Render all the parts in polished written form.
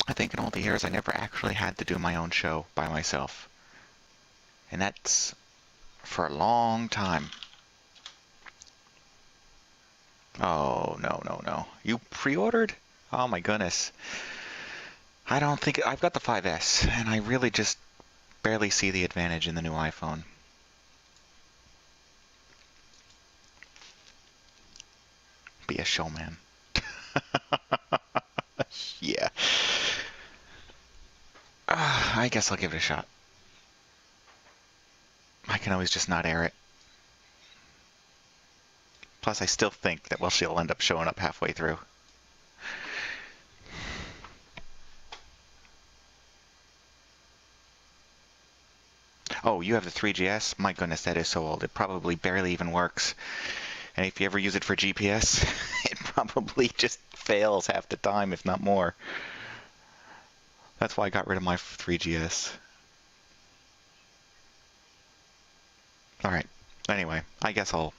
I think in all the years I never actually had to do my own show by myself. And that's for a long time. Oh, no, no, no. You pre-ordered? Oh my goodness. I don't think... I've got the 5S, and I really just barely see the advantage in the new iPhone. Be a showman. Yeah. I guess I'll give it a shot. I can always just not air it. Plus, I still think that, well, she'll end up showing up halfway through. Oh, you have the 3GS? My goodness, that is so old. It probably barely even works. And if you ever use it for GPS, it probably just fails half the time, if not more. That's why I got rid of my 3GS. Alright, anyway, I guess I'll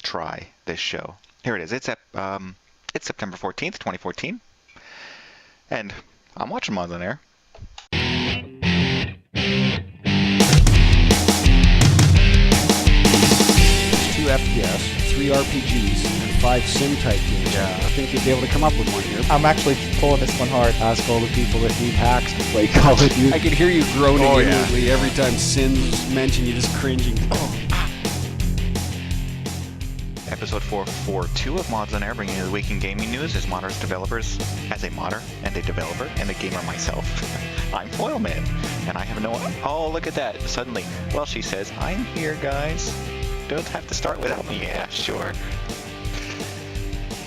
try this show. Here it is. It's September 14th, 2014. And I'm watching MODSonair. 2 FPS, 3 RPGs, and 5 sim-type games. Yeah. I think you'd be able to come up with one here. I'm actually pulling this one hard. Ask all the people that need hacks to play Call of Duty. I can hear you groaning inwardly every time Sin's mentioned. You're just cringing. Episode 442 of MODSonair, bringing you the week in gaming news as modders, developers, as a modder and a developer and a gamer myself. I'm Foilman, and I have no... Oh, look at that. Suddenly, well, she says, I'm here, guys. Don't have to start without me. Yeah, sure.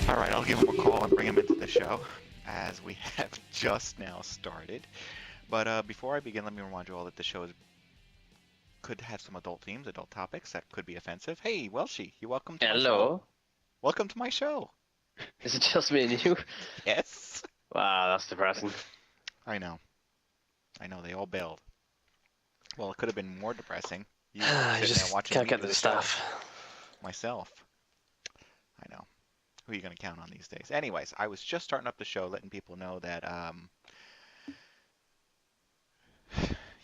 All right, I'll give him a call and bring him into the show, as we have just now started. But before I begin, let me remind you all that the show could have some adult themes, adult topics that could be offensive. Hey, Welshie, you're welcome to my show. Hello. Welcome to my show. Is it just me and you? Yes. Wow, that's depressing. I know, they all bailed. Well, it could have been more depressing. You I sitting just there watching can't me get do the the show. stuff. Myself. I know. Who are you going to count on these days? Anyways, I was just starting up the show, letting people know that,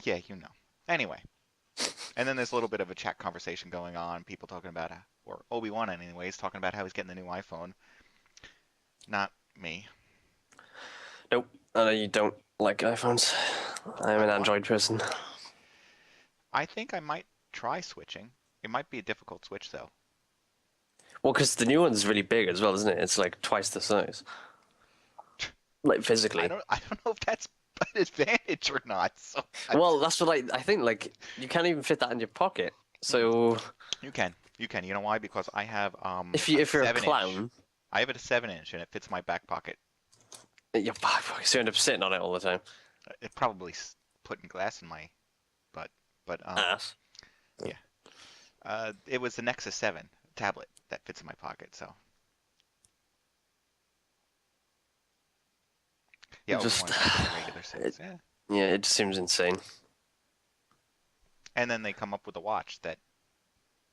yeah, you know. Anyway. And then there's a little bit of a chat conversation going on, people talking about, or Obi-Wan anyways, talking about how he's getting the new iPhone. Not me. Nope, I know you don't like iPhones. I'm an Android person. I think I might try switching. It might be a difficult switch, though. Well, because the new one's really big as well, isn't it? It's like twice the size. Like, physically. I don't know if that's an advantage or not. So well, that's what I think, like, you can't even fit that in your pocket. So... You can. You know why? Because I have, if you're a clown... I have it a 7-inch, and it fits my back pocket. Your back pocket, so you end up sitting on it all the time. It probably putting glass in my butt, but Ass. Yeah. It was the Nexus 7 tablet that fits in my pocket, so. Yeah, Just regular size. Yeah. Yeah, it just seems insane. And then they come up with a watch that.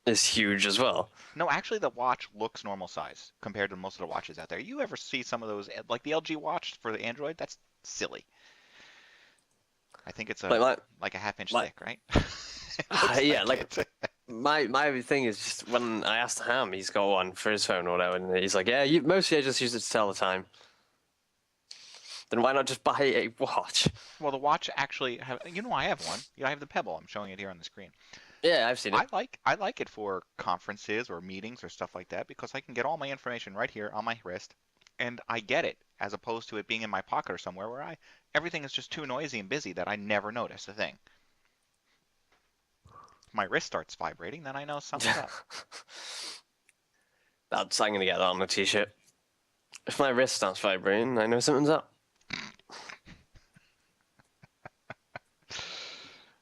It's huge as well. No, actually, the watch looks normal size compared to most of the watches out there. You ever see some of those, like the LG watch for the Android? That's silly. I think it's like a half-inch thick, right? Yeah, like my thing is just when I asked Ham, he's got one for his phone or whatever, and he's like, yeah, mostly I just use it to tell the time. Then why not just buy a watch? Well, the watch actually I have one. I have the Pebble. I'm showing it here on the screen. Yeah, I've seen it. I like it for conferences or meetings or stuff like that because I can get all my information right here on my wrist, and I get it as opposed to it being in my pocket or somewhere where everything is just too noisy and busy that I never notice a thing. If my wrist starts vibrating, then I know something's up. I'm gonna get that on a t-shirt. If my wrist starts vibrating, I know something's up.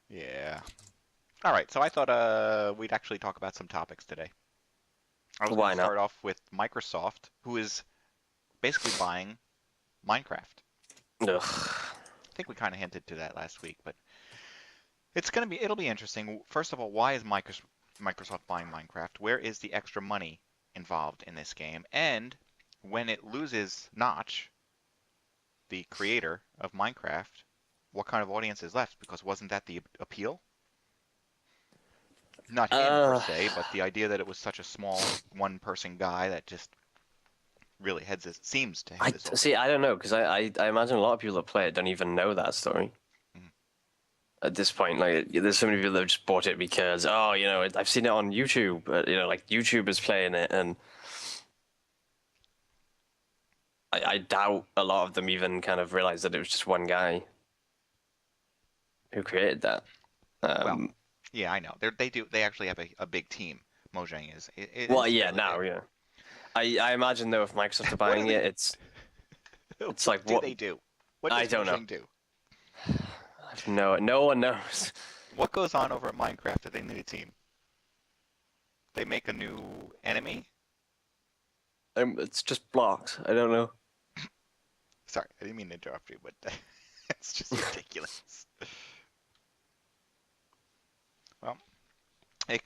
Yeah. All right, so I thought we'd actually talk about some topics today. I was going to start off with Microsoft, who is basically buying Minecraft. Ugh. I think we kind of hinted to that last week, but it'll be interesting. First of all, why is Microsoft buying Minecraft? Where is the extra money involved in this game? And when it loses Notch, the creator of Minecraft, what kind of audience is left? Because wasn't that the appeal? Not him per Uh, se, but the idea that it was such a small one-person guy that just really seems to head I his own. see. I don't know because I imagine a lot of people that play it don't even know that story. Mhm. At this point, like there's so many people that have just bought it because I've seen it on YouTube. Like YouTube is playing it, and I doubt a lot of them even kind of realize that it was just one guy who created that. Well, yeah, I know. They actually have a big team. Mojang is. It Well, is yeah, fairly now, big. yeah. I imagine though, if Microsoft are What buying do it, they? it's What like do what they do? What I does don't know. Mojang do? No one knows. What goes on over at Minecraft that they need a team? They make a new enemy? It's just blocks. I don't know. Sorry, I didn't mean to interrupt you, but it's just ridiculous. Well,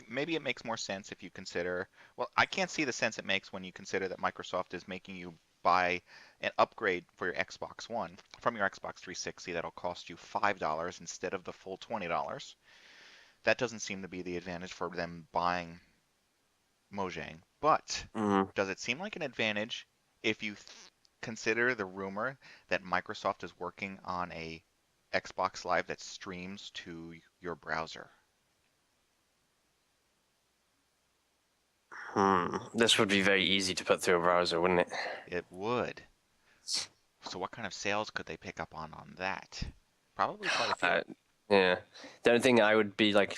maybe it makes more sense if you consider. Well, I can't see the sense it makes when you consider that Microsoft is making you buy an upgrade for your Xbox One from your Xbox 360 that'll cost you $5 instead of the full $20. That doesn't seem to be the advantage for them buying Mojang. But Mm. does it seem like an advantage if you consider the rumor that Microsoft is working on a Xbox Live that streams to your browser? This would be very easy to put through a browser, wouldn't it? It would. So what kind of sales could they pick up on that? Probably quite a few. Yeah. The only thing I would be like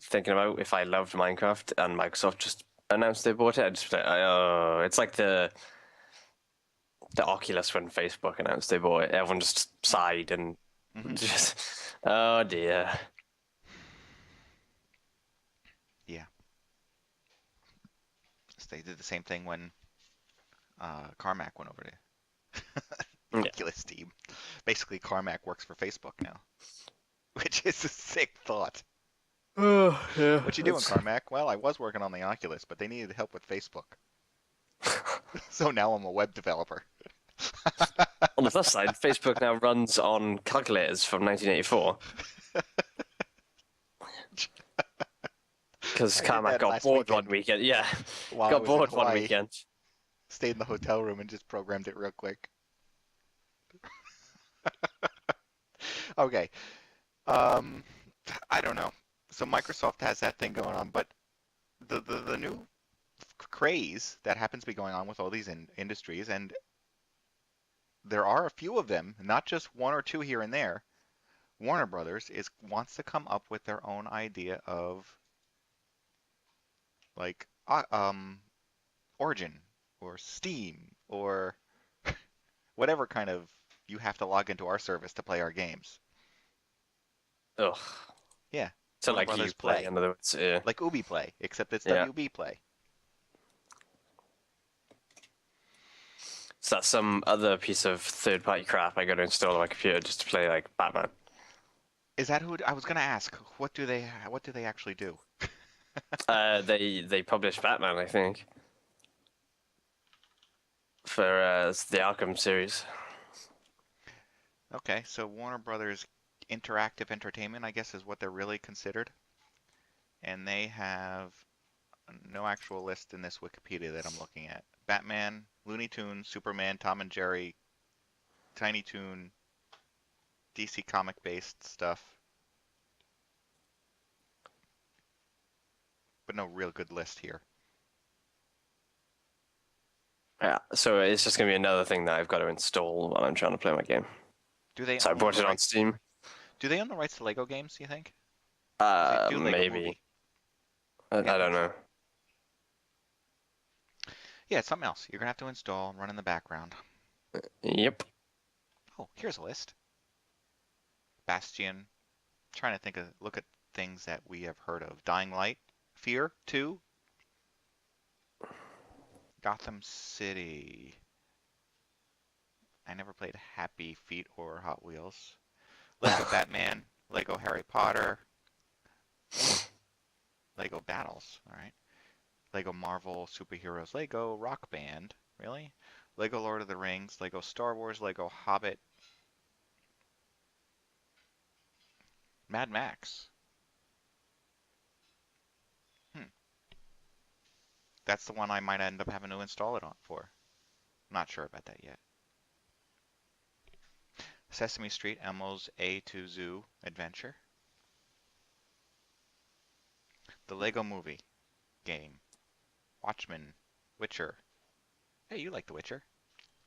thinking about if I loved Minecraft and Microsoft just announced they bought it, I'd just be like, oh, it's like the Oculus when Facebook announced they bought it. Everyone just sighed and Mhm. just, oh dear. Yeah. So they did the same thing when Carmack went over to Yeah. Oculus team. Basically, Carmack works for Facebook now, which is a sick thought. Oh, yeah. What you doing, Carmack? Well, I was working on the Oculus, but they needed help with Facebook. So now I'm a web developer. On the plus side, Facebook now runs on calculators from 1984. Because I did Carmack that got last bored weekend one weekend. Yeah, while I got was in bored one Hawaii. weekend. Stayed in the hotel room and just programmed it real quick. Okay. I don't know. So Microsoft has that thing going on, but the new craze that happens to be going on with all these industries, and there are a few of them, not just one or two here and there. Warner Brothers wants to come up with their own idea of like Origin or Steam or whatever kind of you have to log into our service to play our games. Ugh. Yeah. So Warner like Brothers you play, in other words. Yeah. Like Ubi Play, except it's Yeah. WB Play. So that's some other piece of third-party crap I got to install on my computer just to play like Batman. Is that who I was gonna ask? What do they actually do? They published Batman, I think, for the Arkham series. Okay, so Warner Brothers Interactive Entertainment, I guess, is what they're really considered. And they have no actual list in this Wikipedia that I'm looking at. Batman, Looney Tunes, Superman, Tom and Jerry, Tiny Toon, DC comic-based stuff. But no real good list here. Yeah, so it's just gonna be another thing that I've got to install while I'm trying to play my game. Do they So I own bought the it on rights? Steam. Do they own the rights to Lego games, do you think? They do Lego Maybe. Movie. I don't know. Yeah, it's something else. You're gonna have to install and run in the background. Yep. Oh, here's a list. Bastion. Trying to look at things that we have heard of. Dying Light, Fear 2, Gotham City. I never played Happy Feet or Hot Wheels. Lego Batman, Lego Harry Potter, Lego Battles, all right. Lego Marvel Superheroes, Lego Rock Band, really? Lego Lord of the Rings, Lego Star Wars, Lego Hobbit, Mad Max. That's the one I might end up having to install it on for. Not sure about that yet. Sesame Street, Elmo's A to Zoo Adventure. The Lego Movie game. Watchmen. Witcher. Hey, you like The Witcher.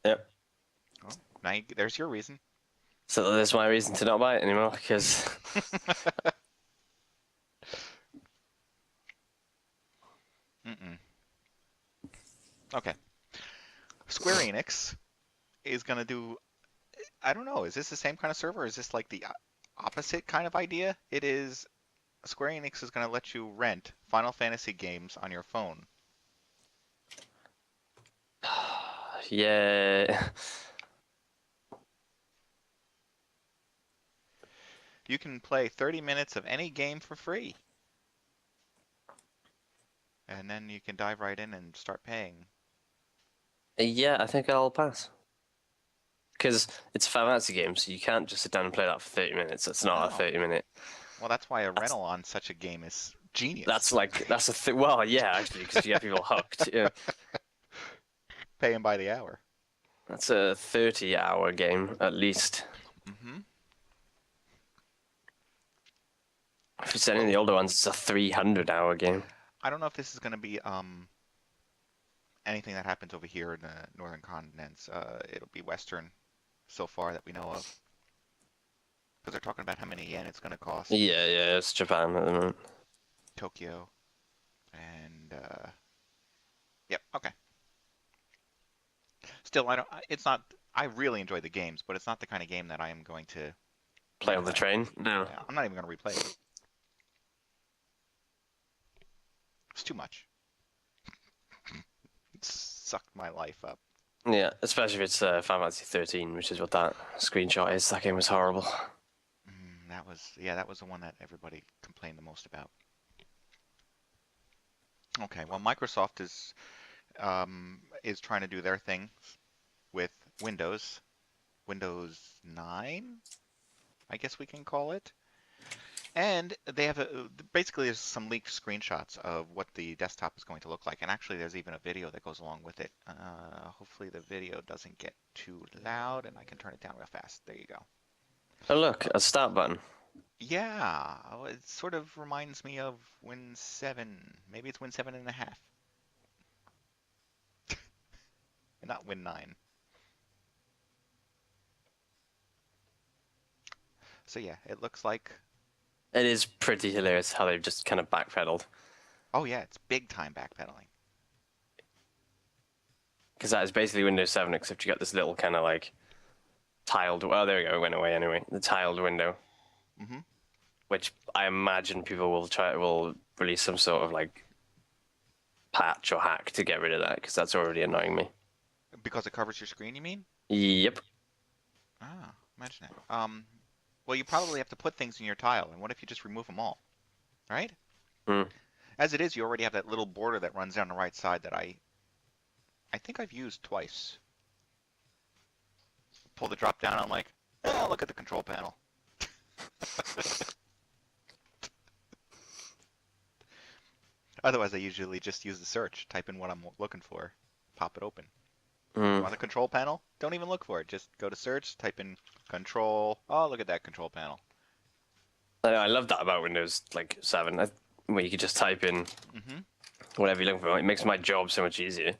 Yep. Oh, now there's your reason. So there's my reason to not buy it anymore, because... Okay. Square Enix is going to do... I don't know, is this the same kind of server, or is this like the opposite kind of idea? It is... Square Enix is going to let you rent Final Fantasy games on your phone. Yeah. You can play 30 minutes of any game for free. And then you can dive right in and start paying. Yeah, I think I'll pass. Because it's a Final Fantasy game, so you can't just sit down and play that for 30 minutes. It's not a 30-minute. Well, that's why a rental on such a game is genius. That's a thing. Well, yeah, actually, because you get people hooked. Yeah. Pay them by the hour. That's a 30-hour game, at least. Mm-hmm. If it's any of the older ones, it's a 300-hour game. I don't know if this is going to be anything that happens over here in the northern continents. It'll be Western so far that we know of. Because they're talking about how many yen it's going to cost. Yeah, it's Japan at the moment. Tokyo. And, yep, okay. Still, I really enjoy the games, but it's not the kind of game that I am going to... Play on the train? No. Yeah, I'm not even going to replay it. It's too much. It sucked my life up. Yeah, especially if it's Final Fantasy 13, which is what that screenshot is. That game was horrible. That was the one that everybody complained the most about. Okay, well, Microsoft is trying to do their thing with Windows 9, I guess we can call it. And they have basically there's some leaked screenshots of what the desktop is going to look like. And actually there's even a video that goes along with it. Hopefully the video doesn't get too loud and I can turn it down real fast. There you go. Oh look, a start button. Yeah, it sort of reminds me of Win 7. Maybe it's Win 7.5. Not Win 9. So yeah, it looks like... It is pretty hilarious how they've just kind of backpedaled. Oh yeah, it's big time backpedaling. Because that is basically Windows 7, except you got this little kind of like tiled... Oh, there we go, it went away anyway. The tiled window. Mm-hmm. Which I imagine people will release some sort of like patch or hack to get rid of that, because that's already annoying me. Because it covers your screen, you mean? Yep. Ah, imagine that. Well, you probably have to put things in your tile, and what if you just remove them all? Right? Mm. As it is, you already have that little border that runs down the right side that I think I've used twice. Pull the drop down, I'm like, oh, look at the control panel. Otherwise, I usually just use the search, type in what I'm looking for, pop it open. Mm. On the control panel, don't even look for it. Just go to search, type in control. Oh, look at that control panel. I love that about Windows like 7, where you could just type in whatever you're looking for. It makes my job so much easier.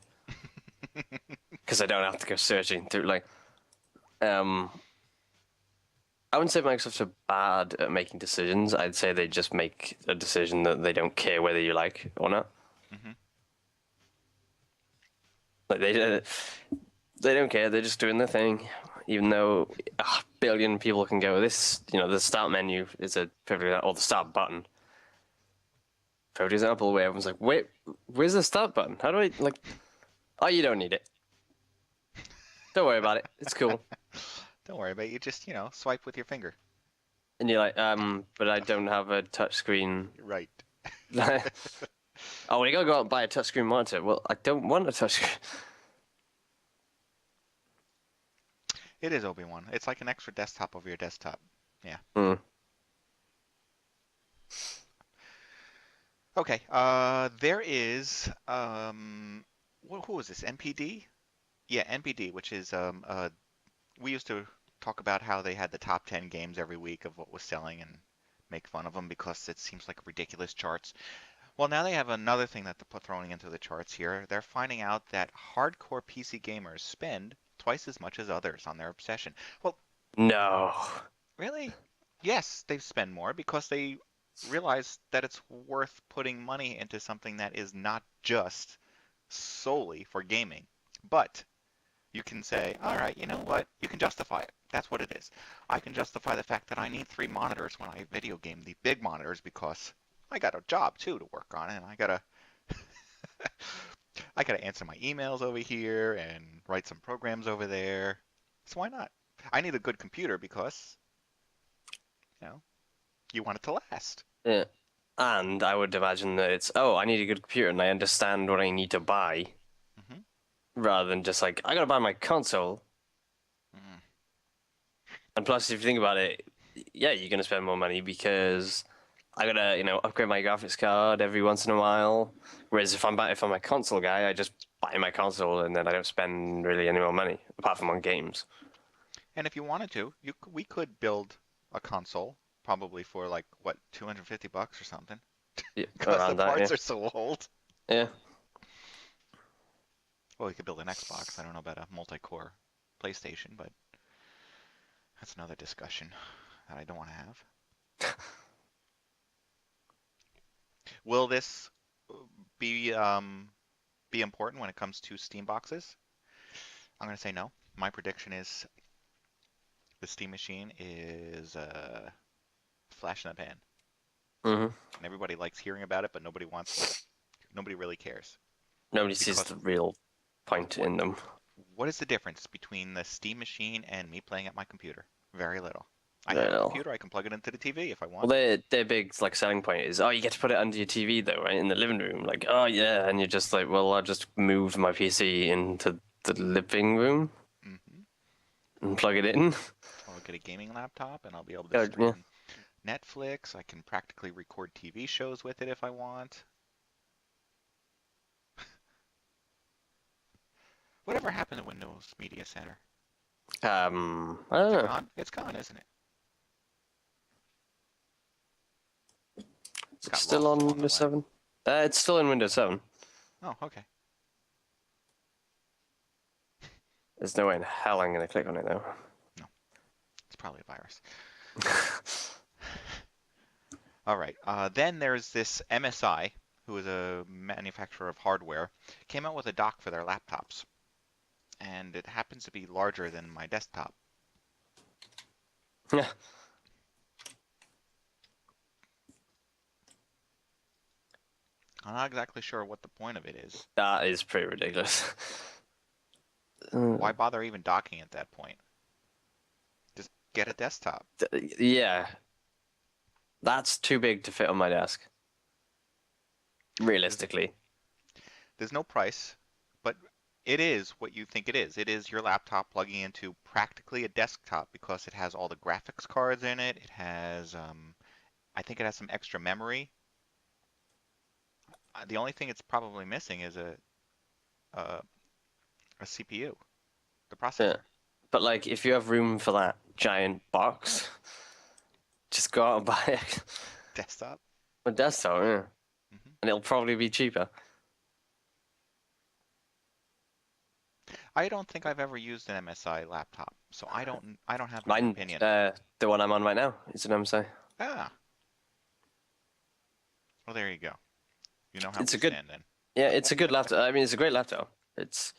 Because I don't have to go searching through, like... I wouldn't say Microsoft are bad at making decisions. I'd say they just make a decision that they don't care whether you like or not. Mm-hmm. Like they don't care. They're just doing their thing. Even though a billion people can go, this, the start menu is a perfect, or the start button. For example, where everyone's like, wait, where's the start button? How do I, like, oh, you don't need it. Don't worry about it. It's cool. Don't worry about it. You just, swipe with your finger. And you're like, but I don't have a touchscreen. Right. Oh, well, you gotta go out and buy a touchscreen monitor. Well, I don't want a touchscreen. It is Obi-Wan. It's like an extra desktop over your desktop. Yeah. Mm. Okay. There is who was this? NPD? Yeah, NPD, which is we used to talk about how they had the top 10 games every week of what was selling and make fun of them because it seems like ridiculous charts. Well, now they have another thing that they're throwing into the charts here. They're finding out that hardcore PC gamers spend twice as much as others on their obsession. Well, No. really? Yes, they spend more because they realize that it's worth putting money into something that is not just solely for gaming. But you can say, all right, you know what? You can justify it. That's what it is. I can justify the fact that I need 3 monitors when I video game, the big monitors, because I got a job too to work on, and I gotta I gotta answer my emails over here and write some programs over there. So why not? I need a good computer because, you know, you want it to last. Yeah. And I would imagine that it's, oh, I need a good computer and I understand what I need to buy. Mhm. Rather than just like, I gotta buy my console. Mm. And plus, if you think about it, yeah, you're gonna spend more money because I gotta, upgrade my graphics card every once in a while. Whereas if I'm a console guy, I just buy my console and then I don't spend really any more money apart from on games. And if you wanted to, we could build a console probably for like what, $250 or something, Yeah, because the around that, parts yeah. are so old. Yeah. Well, we could build an Xbox. I don't know about a multi-core PlayStation, but that's another discussion that I don't want to have. Will this be important when it comes to Steam boxes? I'm going to say no. My prediction is the Steam machine is a flash in the pan, Mm-hmm. and everybody likes hearing about it, but nobody really cares. Nobody sees Because the real point in them. what is the difference between the Steam machine and me playing at my computer? Very little. I Very have a little. computer. I can plug it into the TV if I Well, want. their big like selling point is, oh, you get to put it under your TV though, right, in the living room. Like, oh yeah, and you're just like, well, I'll just move my PC into the living room Hmm. and plug it in. I'll get a gaming laptop and I'll be able to Yeah, yeah. stream Netflix. I can practically record TV shows with it if I want. Whatever happened to Windows Media Center? I don't Is it know. gone? It's gone, isn't it? It's Got still lost on along the Windows way. 7. It's still in Windows 7. Oh, okay. There's no way in hell I'm gonna click on it though. No, it's probably a virus. All right. Then there's this MSI, who is a manufacturer of hardware, came out with a dock for their laptops, and it happens to be larger than my desktop. Yeah. I'm not exactly sure what the point of it is. That is pretty ridiculous. Why bother even docking at that point? Just get a desktop. Yeah. That's too big to fit on my desk. Realistically. There's no price, but it is what you think it is. It is your laptop plugging into practically a desktop because it has all the graphics cards in it. It has, I think it has some extra memory. The only thing it's probably missing is a CPU, the processor. Yeah. But like, if you have room for that giant box, just go out and buy Desktop. a desktop, yeah. Mhm. And it'll probably be cheaper. I don't think I've ever used an MSI laptop, so I don't have an Mine, opinion. the one I'm on right now, is an MSI. Ah. Well, there you go. You know how It's we a good- stand then. Yeah, it's a good laptop. I mean, it's a great laptop. It's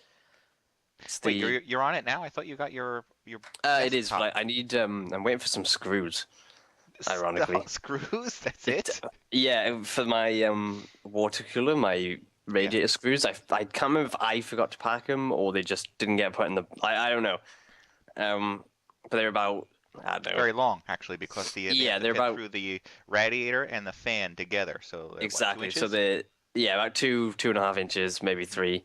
Wait, the. you're on it now? I thought you got your It is, desktop. but I need. I'm waiting for some screws. Ironically. Screws. That's it. Yeah, for my water cooler, my radiator screws. I can't remember if I forgot to pack them or they just didn't get put in the. I don't know. But they're about. I don't know. Very long, actually, because they have to they're fit about through the radiator and the fan together. So exactly. What, 2 So inches? about 2.5 inches, maybe 3.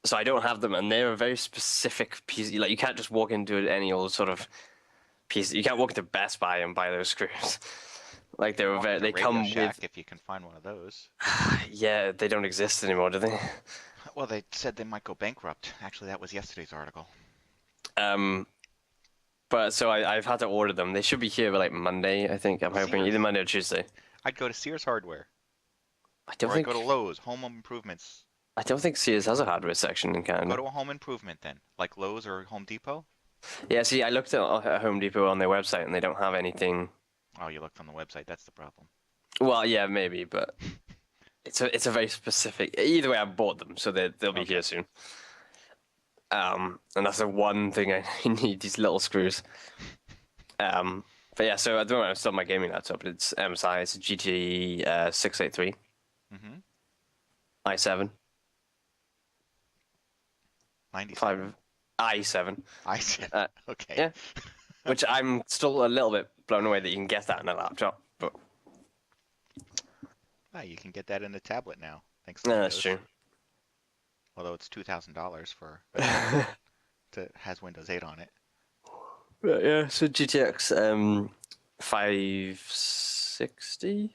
So I don't have them, and they're a very specific PC. Like, you can't just walk into any old sort of PC. You can't walk into Best Buy and buy those screws. Like, they were very. They Radio come Shack, with. if you can find one of those. Yeah, they don't exist anymore, do they? Well, they said they might go bankrupt. Actually, that was yesterday's article. But so I've had to order them. They should be here by like Monday, I think. I'm hoping Sears. either Monday or Tuesday. I'd go to Sears Hardware. I don't Or think I'd go to Lowe's, Home Improvements. I don't think Sears has a hardware section in Canada. Go to a home improvement then, like Lowe's or Home Depot. Yeah, see, I looked at Home Depot on their website, and they don't have anything. Oh, you looked on the website. That's the problem. Well, yeah, maybe, but it's a very specific. Either way, I bought them, so they'll be here soon. And that's the one thing I need, these little screws. But yeah, so at the moment I'm still on my gaming laptop. It's MSI. It's a GT 683 i7 97. i7. I said, okay. Yeah, which I'm still a little bit blown away that you can get that in a laptop. But You can get that in a tablet now, thanks to no, that's Windows. true. Although it's $2,000 for that has Windows 8 on it. But yeah, so GTX 560,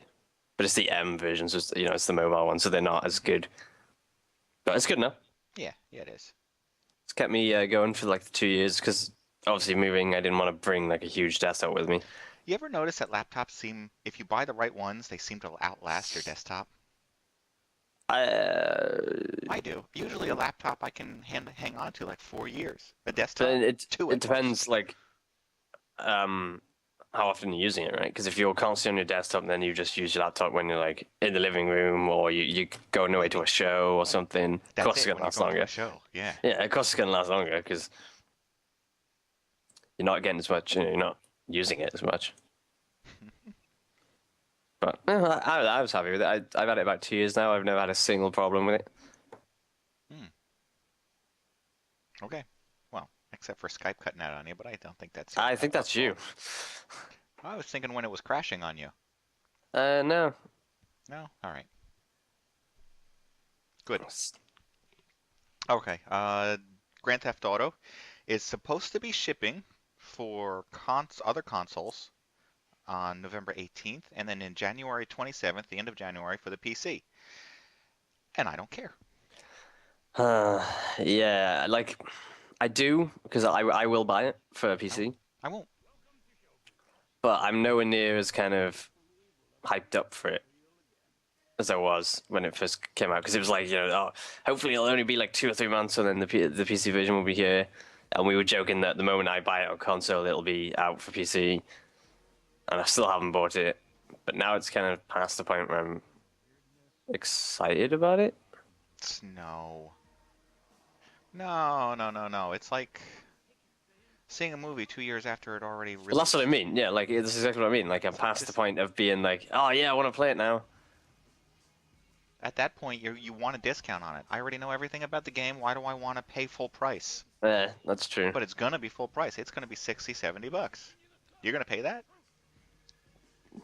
but it's the M version, so it's, it's the mobile one, so they're not as good. But it's good enough. Yeah, it is. It's kept me going for like 2 years, because obviously moving, I didn't want to bring like a huge desktop with me. You ever notice that laptops seem, if you buy the right ones, they seem to outlast your desktop? I do. Usually a laptop I can hang on to like 4 years. A desktop, It 2 it depends like how often you're using it, right? Because if you're constantly on your desktop, then you just use your laptop when you're like in the living room, or you go away to a show or something. Of course, it's gonna last longer. Show. Yeah. Yeah, of course it's gonna last longer because you're not getting as much. You're not using it as much. But I was happy with it. I've had it about 2 years now. I've never had a single problem with it. Okay. Well, except for Skype cutting out on you, but I don't think that's. I think that's you. I was thinking when it was crashing on you. No. No? All right. Good. Okay. Grand Theft Auto is supposed to be shipping for other consoles on November 18th, and then in January 27th, the end of January, for the PC. And I don't care. Yeah, like I do, because I will buy it for a PC. I won't. But I'm nowhere near as kind of hyped up for it as I was when it first came out, because it was like, hopefully it'll only be like 2 or 3 months, and then the PC version will be here. And we were joking that the moment I buy it on console, it'll be out for PC. And I still haven't bought it, but now it's kind of past the point where I'm excited about it. No. It's like seeing a movie 2 years after it already released. Well, that's what I mean. Yeah, like that's exactly what I mean. Like I'm past the point of being like, oh yeah, I want to play it now. At that point, you want a discount on it. I already know everything about the game. Why do I want to pay full price? Yeah, that's true. But it's gonna be full price. It's gonna be $60, $70. You're gonna pay that?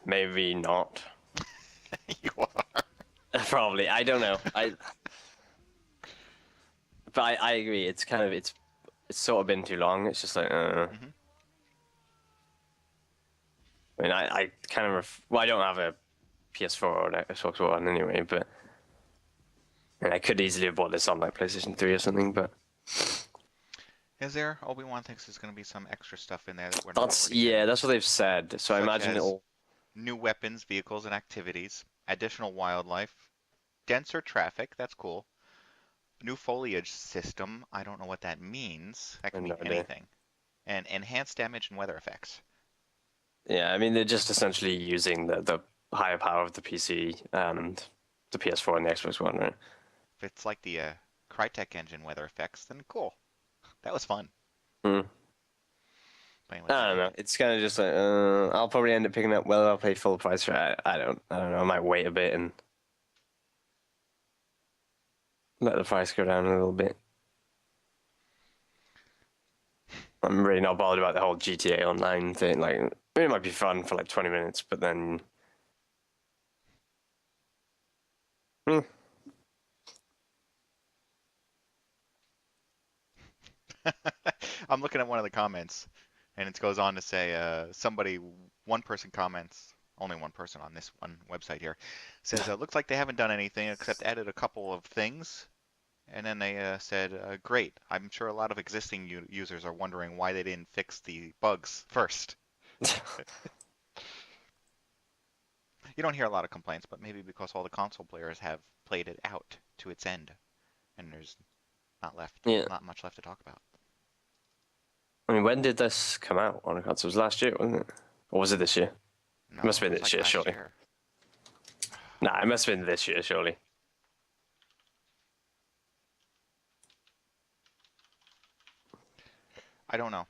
Maybe not. You are. Probably. I don't know. But I agree. It's kind of it's sort of been too long. It's just like. I mean, I kind of I don't have a PS4 or an Xbox One anyway, but I could easily have bought this on like PlayStation 3 or something. But is there? Obi-Wan thinks there's gonna be some extra stuff in there that we're not. That's what they've said. So I imagine it'll. New weapons, vehicles, and activities, additional wildlife, denser traffic, that's cool. New foliage system, I don't know what that means. That can mean anything. And enhanced damage and weather effects. Yeah, I mean, they're just essentially using the higher power of the PC and the PS4 and the Xbox One, right? If it's like the Crytek engine weather effects, then cool. That was fun. Anyway, I don't know. It's kind of just like I'll probably end up picking up whether I'll pay full price for it. I don't know. I might wait a bit and let the price go down a little bit. I'm really not bothered about the whole GTA Online thing. Like, it might be fun for like 20 minutes, but then. I'm looking at one of the comments, and it goes on to say one person comments, only one person on this one website here, says looks like they haven't done anything except added a couple of things, and then they said great. I'm sure a lot of existing users are wondering why they didn't fix the bugs first. You don't hear a lot of complaints, but maybe because all the console players have played it out to its end, and there's not much left to talk about. I mean, when did this come out on a console? It was last year, wasn't it? Or was it this year? No, it must have been it was this year, last surely. year. Nah, it must have been this year, surely. I don't know.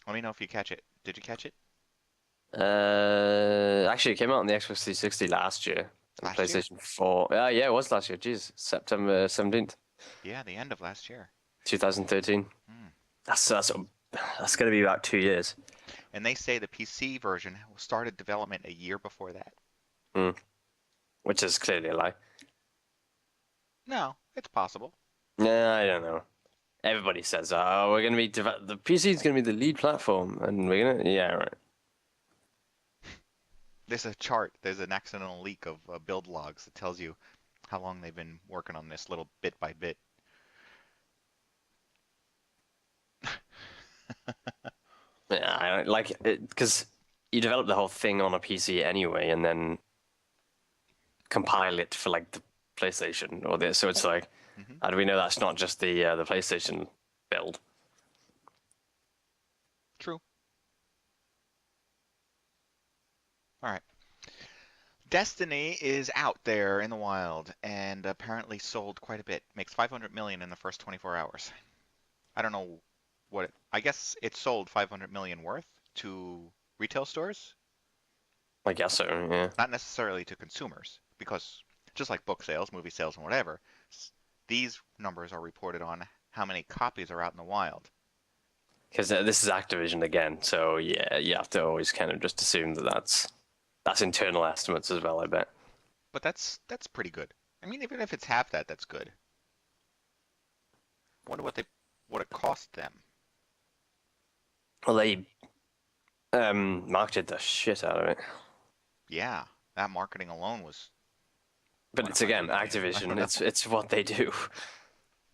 Let me know if you catch it. Did you catch it? Actually, it came out on the Xbox 360 last year. Last PlayStation 4. Yeah, it was last year. Jeez, September 17th. Yeah, the end of last year. 2013. That's going to be about 2 years. And they say the PC version started development a year before that. Which is clearly a lie. No, it's possible. Yeah, I don't know. Everybody says, "Oh, we're going to be the PC is going to be the lead platform," and we're going to, yeah, right. There's a chart. There's an accidental leak of build logs that tells you how long they've been working on this little bit by bit. Yeah, I like it because you develop the whole thing on a PC anyway, and then compile it for like the PlayStation or this. So it's like, how do we know that's not just the PlayStation build? True. All right. Destiny is out there in the wild and apparently sold quite a bit. Makes 500 million in the first 24 hours. I don't know what I guess it sold 500 million worth to retail stores. I guess so, yeah. Not necessarily to consumers, because just like book sales, movie sales, and whatever, these numbers are reported on how many copies are out in the wild. Because this is Activision again, so yeah, you have to always kind of just assume that that's internal estimates as well, I bet. But that's pretty good. I mean, even if it's half that, that's good. Wonder what it cost them. Well, they marketed the shit out of it. Yeah, that marketing alone was. But it's again Activision. It's what they do.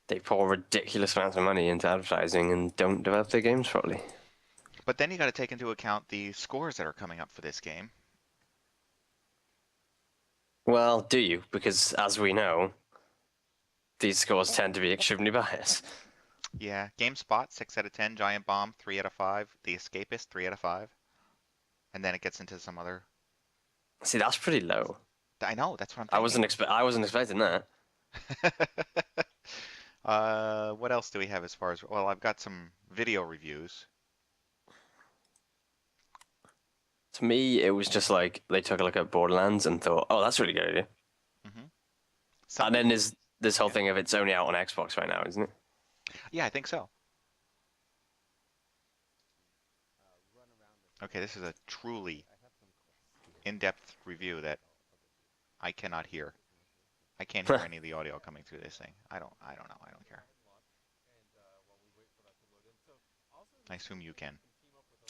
They pour ridiculous amounts of money into advertising and don't develop their games properly. But then you got to take into account the scores that are coming up for this game. Well, do you? Because as we know, these scores tend to be extremely biased. Yeah, GameSpot 6 out of 10, Giant Bomb 3 out of 5, The Escapist 3 out of 5, and then it gets into some other. See, that's pretty low. I know, that's what I'm thinking. I wasn't expecting that. What else do we have as far as? Well, I've got some video reviews. To me, it was just like they took a look at Borderlands and thought, "Oh, that's a really good idea." And then there's this whole thing of it's only out on Xbox right now, isn't it? Yeah, I think so. Okay, this is a truly in-depth review that I cannot hear. I can't hear any of the audio coming through this thing. I don't know. I don't care. I assume you can.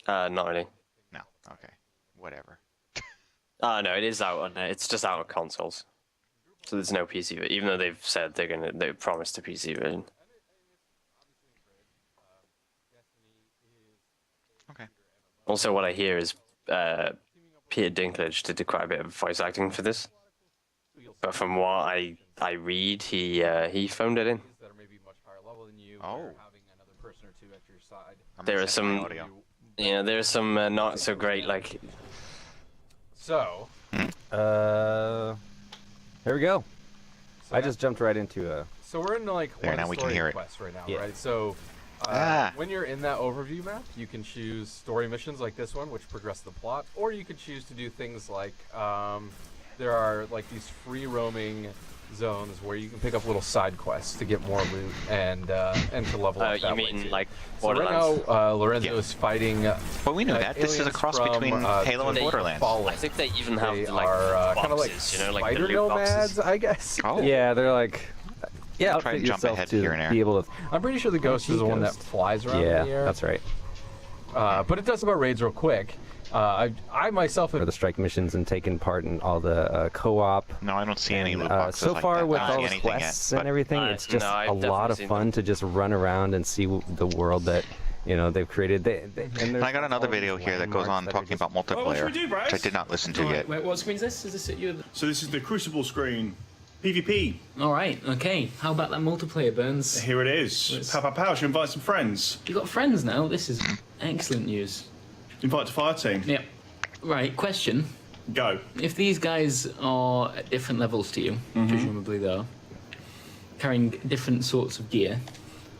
Not really. No. Okay. Whatever. No, it is out on. It's just out on consoles. So there's no PC, even though they've said they promised a PC version. Okay. Also, what I hear is Peter Dinklage did quite a bit of voice acting for this, but from what I read, he phoned it in. Oh. There are some audio. Yeah, there's some not so great like. So, here we go. So I just jumped right into So we're in like there, one now we can hear it. quest right now, Yeah. right? So when you're in that overview map, you can choose story missions like this one, which progress the plot, or you could choose to do things like there are like these free roaming zones where you can pick up little side quests to get more loot and to level up that you way mean too. like So right Borderlands? now, Lorenzo is fighting. Well, we knew that. This is a aliens cross from, between Halo and the Borderlands. Fallen. I think they even have They like are boxes, kind of like you know, like the spider loot nomads, boxes. I guess. Oh. Yeah, they're like Yeah, Try to outfit jump yourself ahead to here and there. be able to. I'm pretty sure the Ghost is the one that flies around Yeah, in the air. that's right. But it does about raids real quick. I myself For have the strike missions and taking part in all the co-op. No, I don't see any loot boxes So like far that. with I don't all see the anything quests yet, and but everything, it's just No, I've a lot definitely of seen fun them. to just run around and see the world that they've created. And I got another video here that goes on talking about multiplayer, what should we do, Bryce? which I did not listen to yet. Wait, what screen is this? Is this at you? So this is the Crucible screen. PvP. All right, okay. How about that multiplayer, Burns? Here it is. Pow, pow, pow. Should invite some friends. You got friends now. This is excellent news. Invite to fire team. Yep. Right. Question: Go. if these guys are at different levels to you, presumably they are, carrying different sorts of gear,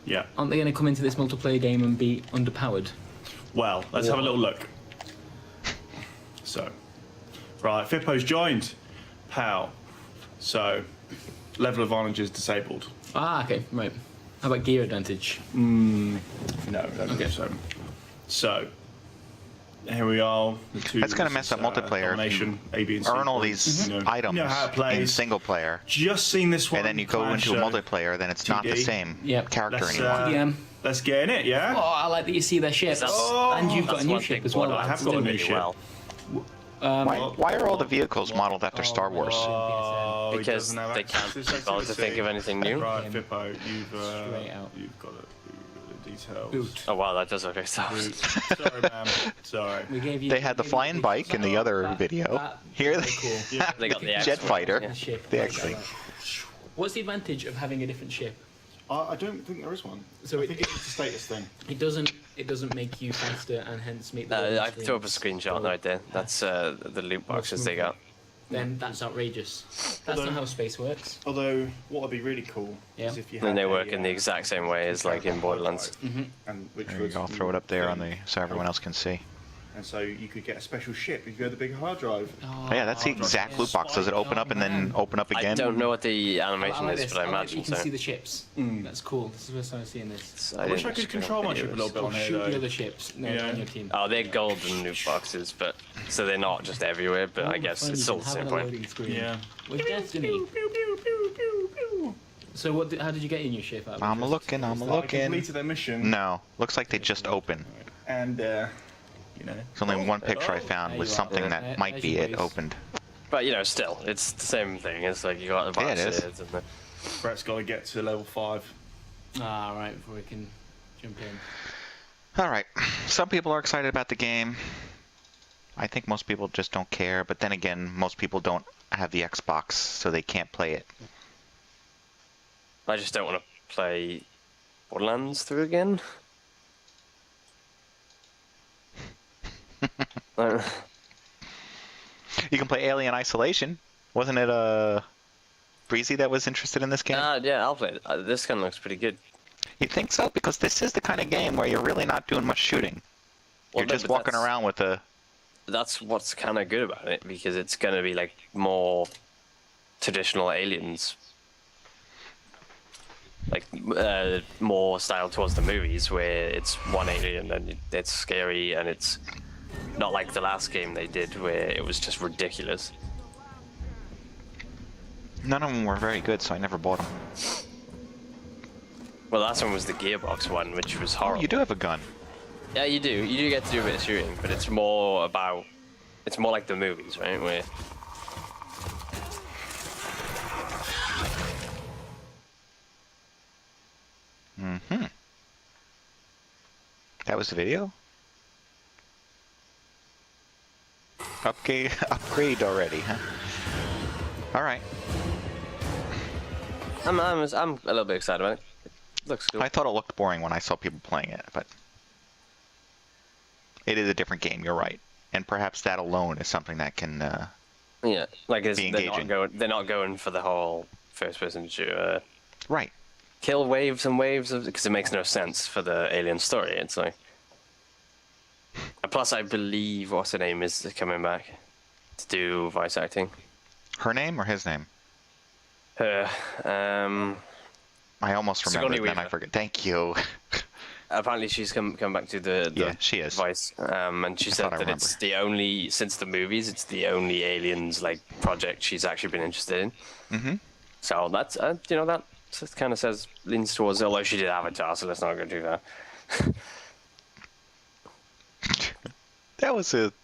Yeah. aren't they going to come into this multiplayer game and be underpowered? Well, let's have a little look. So, right, Fippo's joined. Pow. So, level advantage is disabled. Ah, okay, right. How about gear advantage? No, don't think so. So, here we are. The two, That's gonna mess up multiplayer if you Domination, A, B, and C Earn all points. these items you know how it in plays. single player, Just seen this one. and then you go Clash, into a so multiplayer, then it's not the 2D. same Yep. character Let's, anymore. let's get in it, yeah? Oh, I like that you see their ships, and you've got That's a new one ship thing as well. Borderlands I have got a did new really ship. well. Why are all the vehicles modeled after Star Wars? Oh, he Because doesn't have they access can't to be this bothered to activity. think of anything new. Right, Fippo, Straight out. you've got the details. Boot. Oh wow, that does look like Star Wars. Sorry, ma'am. Sorry. We gave you. They had the flying bike in the other video. Here they Cool. They got the jet X-Wing. fighter. The ship. The like X-Wing. that. What's the advantage of having a different ship? I don't think there is one. So I it- think it's just a status thing. It doesn't make you faster and hence make the I loading threw up a screens screenshot go right there. That's the loot boxes they got. Then that's outrageous. That's not how space works. Although, what would be really cool Yeah. is if you had And they a, work in the exact same way as like in Borderlands. And which There you was go. I'll throw it up there on the so everyone else can see. And so you could get a special ship if you had the big hard drive. Oh, yeah, that's the exact loot box. Does it open up and then open up I again? don't know what the I animation like is, this. but I like that imagine you can so. see the ships. That's cool. This is the first time I've seen this. I wish I could control my ship a little bit Oh, on here shoot the though. other ships. No, Yeah. on your team. Oh, they're golden loot boxes, but so they're not just everywhere. But I Ooh, guess fun, it's you still can the have same a point. loading screen. Yeah. With Destiny. So what? How did you get in your ship? Out of I'm interest? looking. I'm I looking. completed their mission. No, looks like they just open. And, you know. There's only one picture I found there with you are. something Yeah. that might be it opened. But you know, still, it's the same thing. It's like you got the Yeah, it is. boxes and the. Brett's got to get to level 5. Ah, right. Before we can jump in. All right. Some people are excited about the game. I think most people just don't care. But then again, most people don't have the Xbox, so they can't play it. I just don't want to play Borderlands through again. You can play Alien Isolation. Wasn't it Breezy that was interested in this game? Yeah, I'll play it. This kind of looks pretty good. You think so? Because this is the kind of game where you're really not doing much shooting. Well, You're no, just but walking that's- around with a... That's what's kind of good about it, because it's going to be like more traditional Aliens. Like, more style towards the movies, where it's one alien and it's scary, and it's not like the last game they did, where it was just ridiculous. None of them were very good, so I never bought them. Well, the last one was the Gearbox one, which was Oh, horrible. you do have a gun. Yeah, you do. You do get to do a bit of shooting, but it's more about... It's more like the movies, right? Where... Mm-hmm. That was the video? Upgrade already, huh? Alright. I'm a little bit excited about it. It looks cool. I thought it looked boring when I saw people playing it, but... It is a different game, you're right. And perhaps that alone is something that can... Yeah, like it's, be they're engaging. they're not going for the whole first-person shooter. Right. Kill waves and waves of, because it makes no sense for the alien story. It's like, and plus I believe what's her name is coming back to do voice acting. Her name or his name? Her, I almost remembered, Sigourney then I Weaver. forget. Thank you. apparently she's come back to the Yeah, she is. voice, and she I said thought I that it's the only, since the movies, it's the only aliens like project she's actually been interested in. Mm-hmm. So that's you know, So it kind of says leans towards, although she did Avatar, so let's not go too far.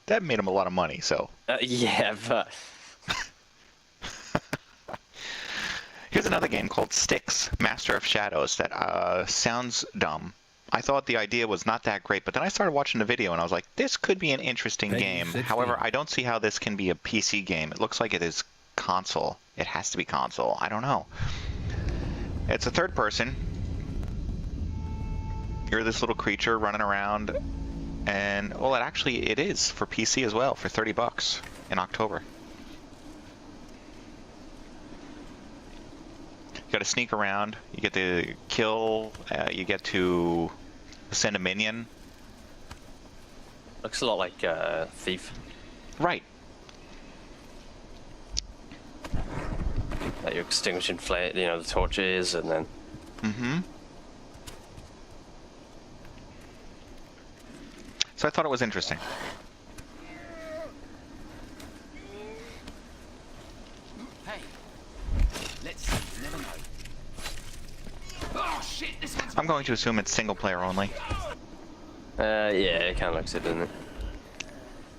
That made him a lot of money. So Yeah, but here's another game called Styx, Master of Shadows. That sounds dumb. I thought the idea was not that great, but then I started watching the video and I was like, this could be an interesting game. However, I don't see how this can be a PC game. It looks like it is console. It has to be console. I don't know. It's a third person. You're this little creature running around, and well, it is for PC as well for $30 in October. You got to sneak around. You get to kill. You get to send a minion. looks a lot like Thief. Right. Like you're extinguishing flame, the torches, and then. Mm-hmm. So I thought it was interesting. Hey, let's see. Never know. Oh shit! This one's. I'm going to assume it's single player only. Yeah, it kind of looks it, doesn't it?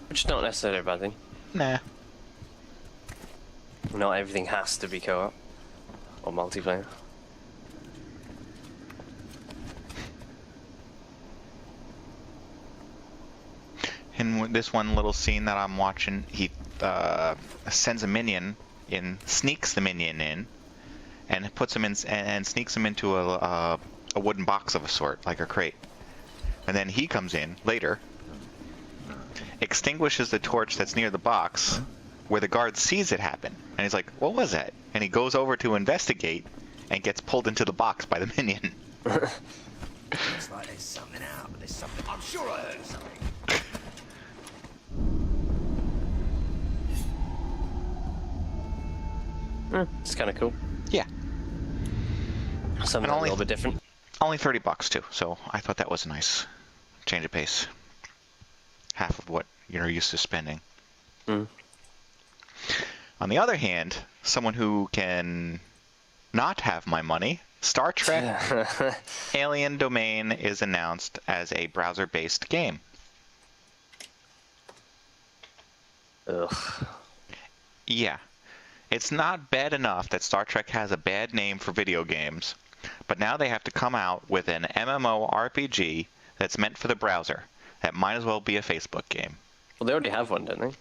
Which is not necessarily a bad thing. Nah. Not everything has to be co-op or multiplayer. In this one little scene that I'm watching, he sends a minion in, sneaks the minion in, and puts him in and sneaks him into a wooden box of a sort, like a crate. And then he comes in later, extinguishes the torch that's near the box, where the guard sees it happen, and he's like, "What was that?" And he goes over to investigate, and gets pulled into the box by the minion. Looks like there's something out, but there's something. I'm sure I heard something. It's kind of cool. Yeah. Something a little bit different. Only $30 too, so I thought that was a nice change of pace. Half of what you're used to spending. Mm. On the other hand, someone who can not have my money, Star Trek Alien Domain is announced as a browser-based game. Ugh. Yeah. It's not bad enough that Star Trek has a bad name for video games, but now they have to come out with an MMORPG that's meant for the browser. That might as well be a Facebook game. Well, they already have one, don't they?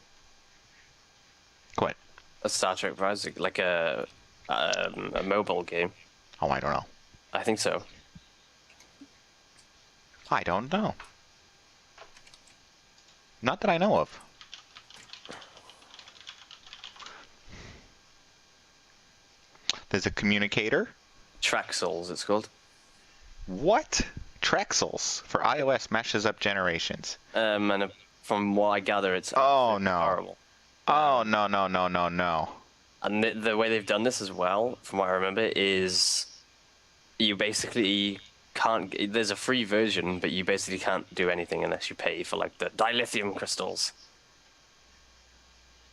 What? A Star Trek browser, like a mobile game. Oh, I don't know. I think so. I don't know. Not that I know of. There's a communicator. Traxels, it's called. What? Trexels for iOS meshes up generations. And from what I gather, it's oh no horrible. Oh no. And the way they've done this as well, from what I remember, is you basically can't. There's a free version, but you basically can't do anything unless you pay for like the dilithium crystals.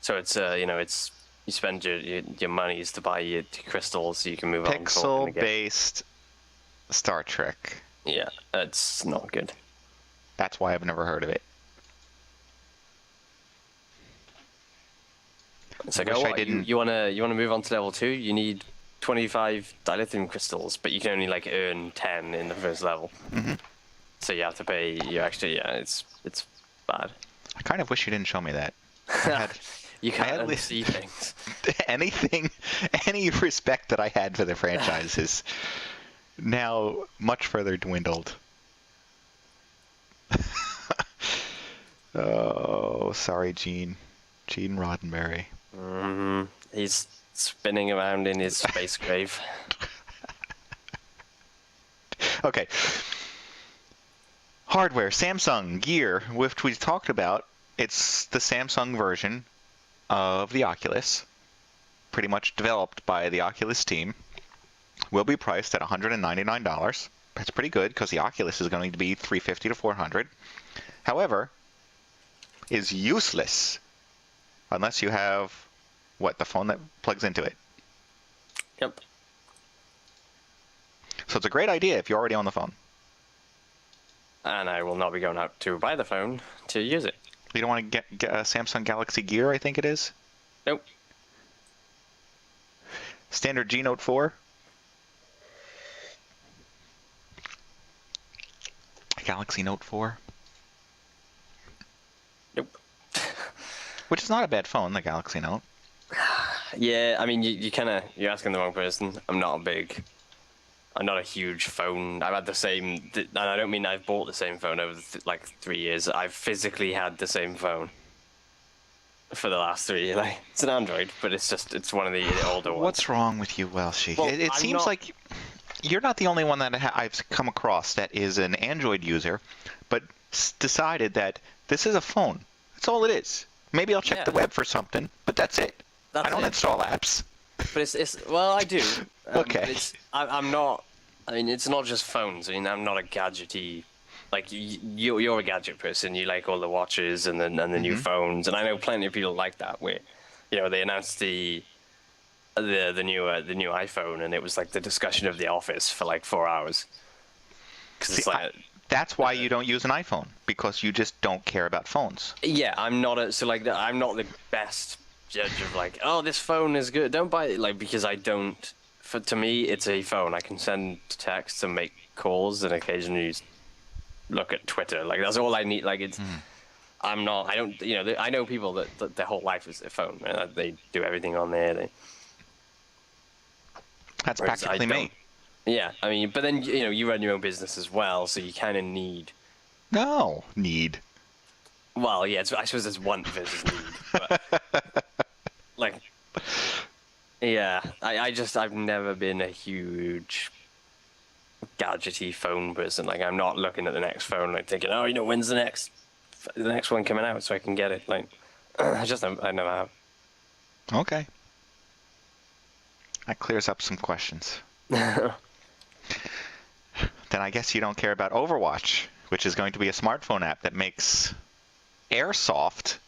So it's it's you spend your monies to buy your crystals so you can move on. Pixel-based Star Trek. Yeah, it's not good. That's why I've never heard of it. It's like, oh, you wanna move on to level 2? You need 25 dilithium crystals, but you can only like earn 10 in the first level. Mm-hmm. So you have to pay your extra. Yeah, it's bad. I kind of wish you didn't show me that. You can't see things. Any respect that I had for the franchise is now much further dwindled. Oh, sorry, Gene Roddenberry. Mm-hmm. He's spinning around in his space grave. Okay. Hardware, Samsung Gear, which we talked about. It's the Samsung version of the Oculus, pretty much developed by the Oculus team. Will be priced at $199. That's pretty good because the Oculus is going to be $350 to $400. However, is useless unless you have the phone that plugs into it. Yep. So it's a great idea if you're already on the phone. And I will not be going out to buy the phone to use it. You don't want to get a Samsung Galaxy Gear, I think it is? Nope. Standard G Note 4? Galaxy Note 4? Nope. Which is not a bad phone, the Galaxy Note. Yeah, I mean, you're asking the wrong person. I'm not a huge phone. I've had the same, and I don't mean I've bought the same phone over like 3 years. I've physically had the same phone for the last 3 years. Like, it's an Android, but it's one of the older ones. What's wrong with you, Welshie? Well, it seems like you're not the only one that I've come across that is an Android user, but decided that this is a phone. That's all it is. Maybe I'll check the web for something, but that's it. I don't install apps. But well, I do. Okay. I'm not. I mean, it's not just phones. I mean, I'm not a gadgety. Like you're a gadget person. You like all the watches and the new phones, and I know plenty of people like that. Where, they announced the new iPhone, and it was like the discussion of the office for like 4 hours. Because that's why you don't use an iPhone, because you just don't care about phones. Yeah, I'm not I'm not the best judge of like, oh, this phone is good. Don't buy it, like, because I don't. To me, it's a phone. I can send texts and make calls and occasionally look at Twitter. Like, that's all I need. Like, it's. I'm not. I don't. I know people that their whole life is their phone. And they do everything on there. That's practically me. Yeah, I mean, but then you run your own business as well, so you kind of need. No need. Well, yeah, I suppose there's one versus need, but like, yeah, I've never been a huge gadgety phone person. Like, I'm not looking at the next phone like thinking, oh, when's the next one coming out so I can get it. Like, I never have. Okay. That clears up some questions. Then I guess you don't care about Overwatch, which is going to be a smartphone app that makes airsoft.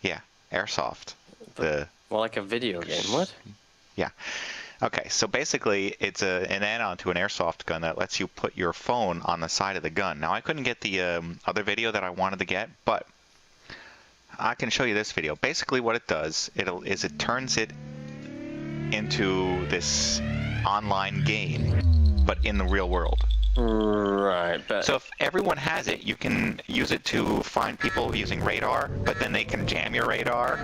Yeah, airsoft. More like a video game. What? Yeah. Okay, so basically it's an add-on to an airsoft gun that lets you put your phone on the side of the gun. Now, I couldn't get the other video that I wanted to get, but I can show you this video. Basically what it does, it turns it into this online game, but in the real world. Right, but so if everyone has it, you can use it to find people using radar, but then they can jam your radar.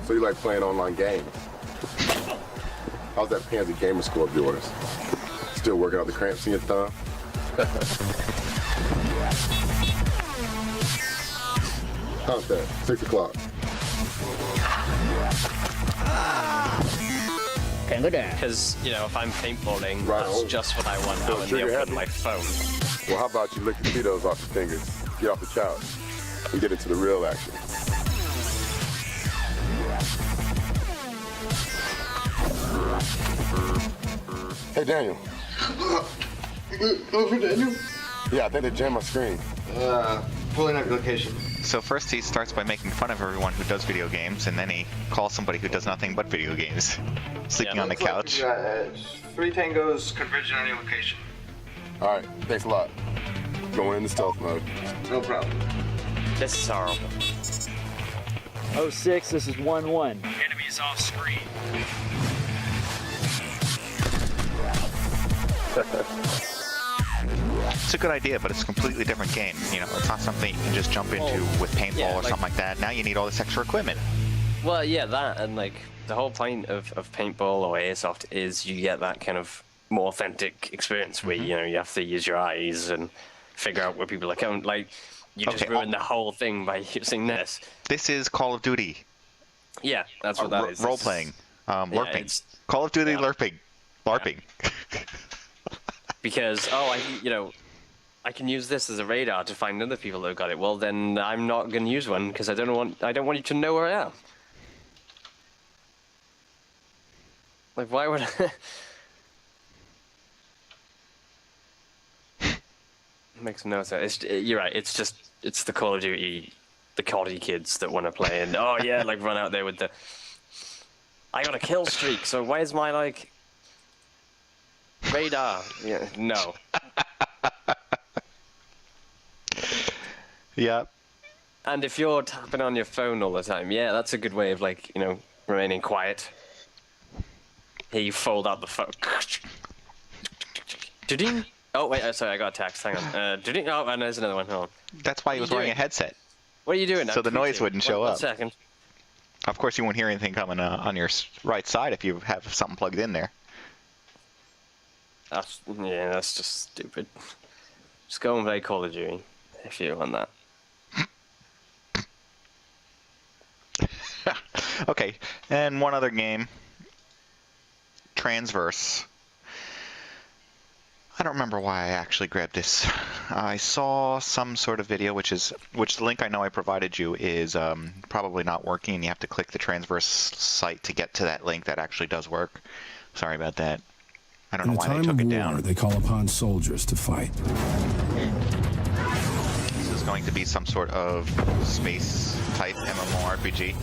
So you like playing online games? How's that pansy gamer score of yours? Still working out the cramps in your thumb? How's that? 6 o'clock. Can't go down. Because, if I'm paintballing, that's just what I want out in the open with my phone. Well, how about you lick the Cheetos off your fingers, get off the couch, and get into the real action? Hey, Daniel. Over, Daniel? Yeah, I think they jammed my screen. Pulling up location. So first he starts by making fun of everyone who does video games, and then he calls somebody who does nothing but video games, sleeping on the couch. Like 3 tangos converging on your location. All right, thanks a lot. Going into stealth mode. No problem. This is horrible. 06, this is 1-1. Enemies off screen. It's a good idea, but it's a completely different game. It's not something you can just jump into with paintball or something like that. Now you need all this extra equipment. Well, yeah, that, and like the whole point of paintball or airsoft is you get that kind of more authentic experience where you have to use your eyes and figure out where people are coming. Like, you just ruin the whole thing by using this. This is Call of Duty. Yeah, that's what that is. Role playing, LARPing. Call of Duty LARPing. Because I can use this as a radar to find other people that have got it. Well, then I'm not going to use one because I don't want you to know where I am. Like, why would I? Makes no sense. You're right. It's the Call of Duty the COD kids that want to play and oh yeah, like run out there with the. I got a kill streak, so where's my like radar? Yeah, no. Yep. And if you're tapping on your phone all the time, yeah, that's a good way of like remaining quiet. Here you fold out the phone. Oh wait, sorry, I got a text. Hang on. Oh, and there's another one. Hold on. That's why he was wearing a headset. What are you doing? So the noise wouldn't show up. 1 second. Of course, you won't hear anything coming on your right side if you have something plugged in there. That's just stupid. Just go and play Call of Duty if you want that. Okay, and one other game. Transverse. I don't remember why I actually grabbed this. I saw some sort of video, which the link I know I provided you is probably not working. You have to click the Transverse site to get to that link. That actually does work. Sorry about that. I don't know why they took it down. They call upon soldiers to fight. This is going to be some sort of space-type MMORPG.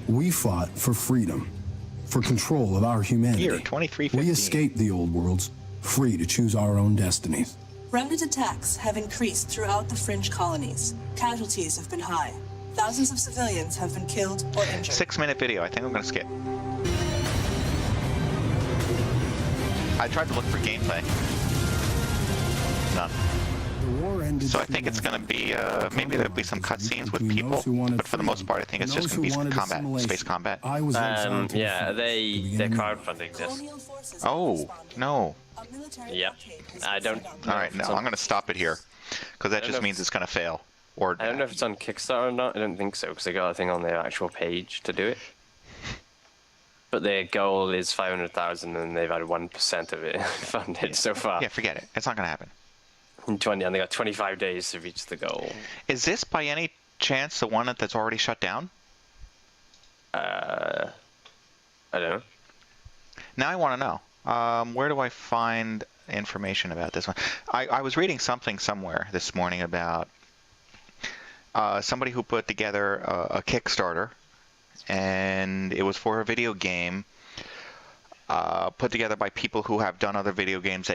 We fought for freedom, for control of our humanity. Here, 2315. We escaped the old worlds, free to choose our own destinies. Remnant attacks have increased throughout the fringe colonies. Casualties have been high. Thousands of civilians have been killed or injured. 6-minute video. I think I'm going to skip. I tried to look for gameplay. None. So I think it's going to be, maybe there'll be some cutscenes with people, but for the most part I think it's just going to be combat, space combat. Yeah, they're crowdfunding this. Oh, no. Yep. I don't... Alright, no, I'm going to stop it here, because that just means it's going to fail. Or I don't know if it's on Kickstarter or not, I don't think so, because they got a thing on their actual page to do it. But their goal is 500,000 and they've had 1% of it funded so far. Yeah, forget it. It's not going to happen. And they got 25 days to reach the goal. Is this by any chance the one that's already shut down? I don't know. Now I want to know. Where do I find information about this one? I was reading something somewhere this morning about somebody who put together a Kickstarter, and it was for a video game put together by people who have done other video games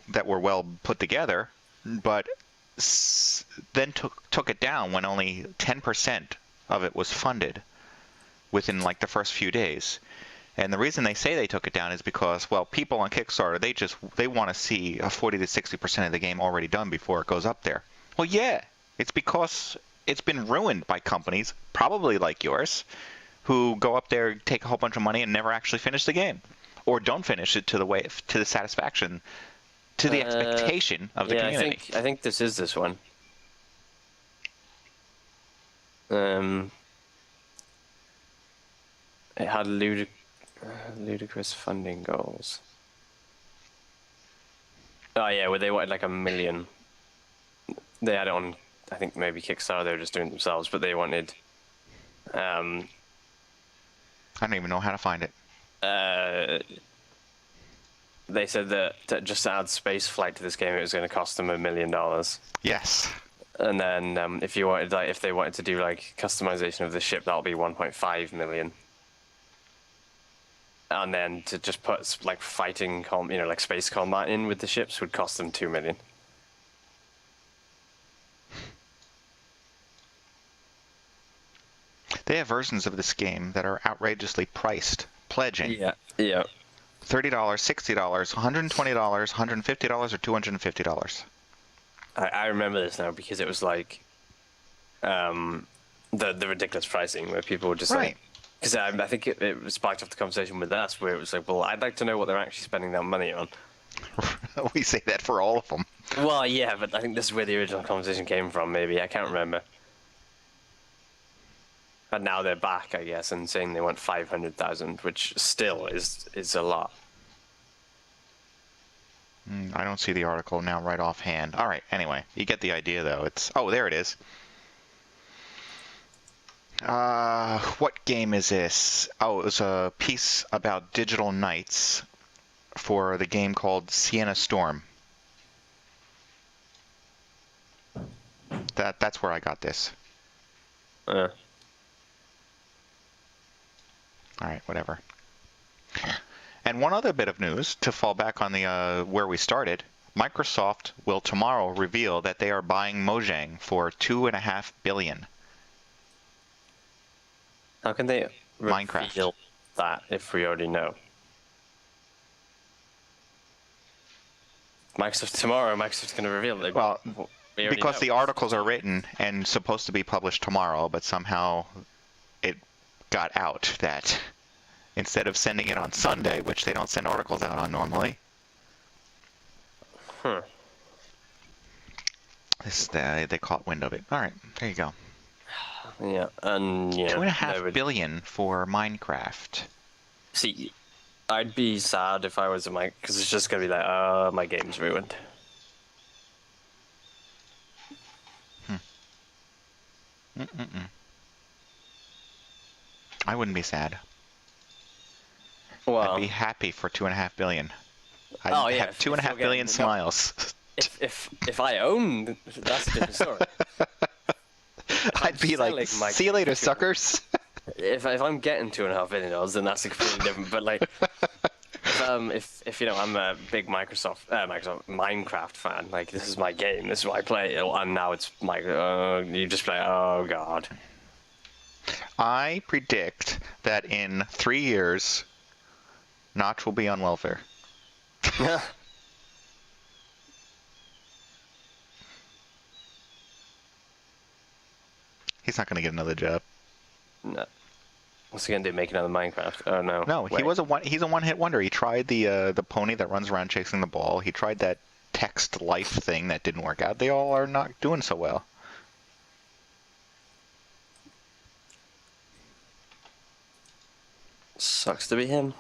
that were well put together, but then took it down when only 10% of it was funded within like the first few days. And the reason they say they took it down is because, well, people on Kickstarter, they want to see a 40 to 60% of the game already done before it goes up there. Well, yeah, it's because it's been ruined by companies, probably like yours, who go up there, take a whole bunch of money, and never actually finish the game, or don't finish it to the satisfaction, to the expectation of the community. I think this is this one. It had ludicrous funding goals. Oh yeah, where they wanted like 1 million. They had it on, I think maybe Kickstarter. They were just doing it themselves, but they wanted. I don't even know how to find it. They said that just to add space flight to this game, it was going to cost them $1 million. Yes. And then if you wanted, if they wanted to do like customization of the ship, that'll be 1.5 million. And then to just put like fighting, like space combat in with the ships would cost them 2 million. They have versions of this game that are outrageously priced, pledging. Yeah. $30, $60, $120, $150, or $250. I remember this now because it was like the ridiculous pricing where people were just like, because I think it sparked off the conversation with us where it was like, well, I'd like to know what they're actually spending that money on. We say that for all of them. Well, yeah, but I think this is where the original conversation came from. Maybe I can't remember. But now they're back, I guess, and saying they want 500,000, which still is a lot. I don't see the article now right offhand. All right, anyway, you get the idea, though. Oh, there it is. What game is this? Oh, it was a piece about digital knights for the game called Sienna Storm. That's where I got this. Uh. All right, whatever. And one other bit of news to fall back on the where we started. Microsoft will tomorrow reveal that they are buying Mojang for $2.5 billion. How can they Minecraft reveal that if we already know? Microsoft's going to reveal it. Well, we already because know. the articles are written and supposed to be published tomorrow, but somehow it got out that instead of sending it on Sunday, which they don't send articles out on normally, they caught wind of it. All right, there you go. Yeah, and yeah, $2.5 billion for Minecraft. See, I'd be sad if I was a Mike, because it's just gonna be like, my game's ruined. I wouldn't be sad. Well, I'd be happy for $2.5 billion. I'd have 2.5 billion smiles. If I own, that's a different story. I'd be like, see you later, suckers. If I'm getting $2.5 billion, then that's a completely different. But like, if you know, I'm a big Microsoft Minecraft fan. Like, this is my game. This is what I play. And now it's you just play. Oh god. I predict that in 3 years, Notch will be on welfare. He's not going to get another job. No. What's he going to do? Make another Minecraft? Oh no. No, he's a one-hit wonder. He tried the pony that runs around chasing the ball. He tried that text life thing that didn't work out. They all are not doing so well. Sucks to be him.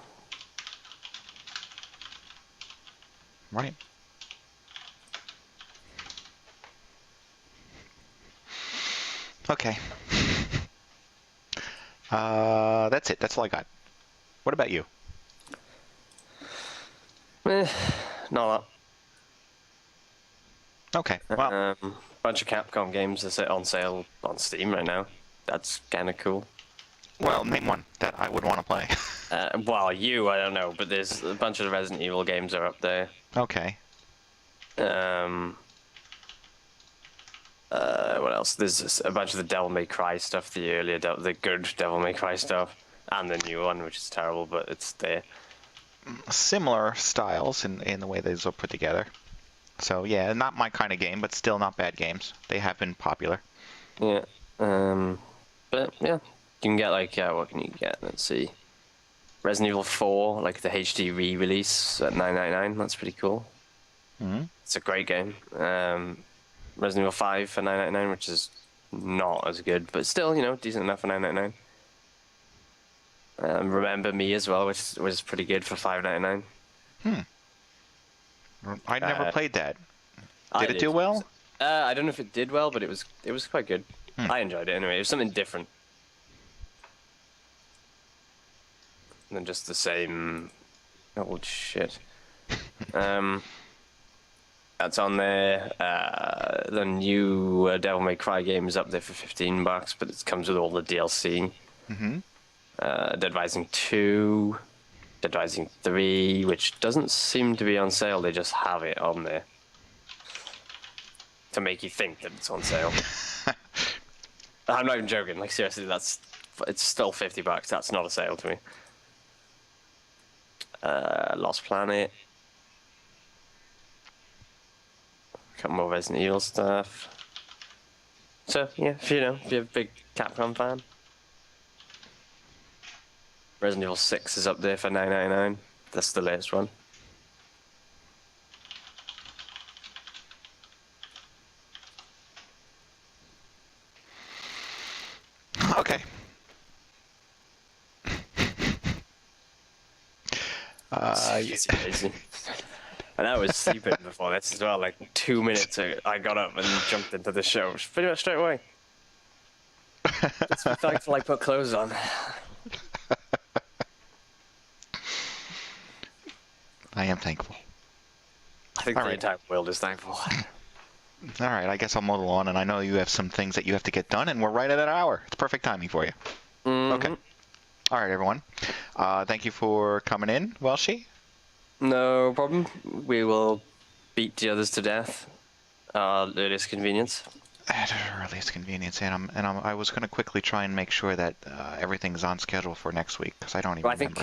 Right. Okay. That's it. That's all I got. What about you? Not a lot. Okay. Well, bunch of Capcom games are on sale on Steam right now. That's kind of cool. Well, name one that I would want to play. Well, I don't know, but there's a bunch of the Resident Evil games are up there. Okay. What else? There's a bunch of the Devil May Cry stuff, the good Devil May Cry stuff, and the new one, which is terrible, but it's there. Similar styles in the way those are put together. So yeah, not my kind of game, but still not bad games. They have been popular. Yeah. But yeah, you can get like what can you get? Let's see. Resident Evil 4, like the HD re-release at $9.99. That's pretty cool. Mm-hmm. It's a great game. Resident Evil 5 for $9.99, which is not as good, but still, decent enough for $9.99. Remember Me as well, which was pretty good for $5.99. I never played that. Did it do well? I don't know if it did well, but it was quite good. I enjoyed it anyway. It was something different than just the same old shit. That's on there. The new Devil May Cry game is up there for $15, but it comes with all the DLC. Mm-hmm. Dead Rising 2, Dead Rising 3, which doesn't seem to be on sale. They just have it on there to make you think that it's on sale. I'm not even joking. Like, seriously, it's still $50. That's not a sale to me. Lost Planet. A couple more Resident Evil stuff. So, yeah, if you're a big Capcom fan. Resident Evil 6 is up there for $9.99. That's the latest one. Okay. It's crazy. And I was sleeping before this as well. Like 2 minutes ago, I got up and jumped into the show pretty much straight away. Just be thankful I put clothes on. I am thankful. I think the entire world is thankful. All right, I guess I'll mow the lawn, and I know you have some things that you have to get done, and we're right at an hour. It's perfect timing for you. Okay. All right, everyone. Thank you for coming in, Welshie. No problem. We will beat the others to death at our earliest convenience. At our earliest convenience, and I was going to quickly try and make sure that everything's on schedule for next week, because I don't even remember. I think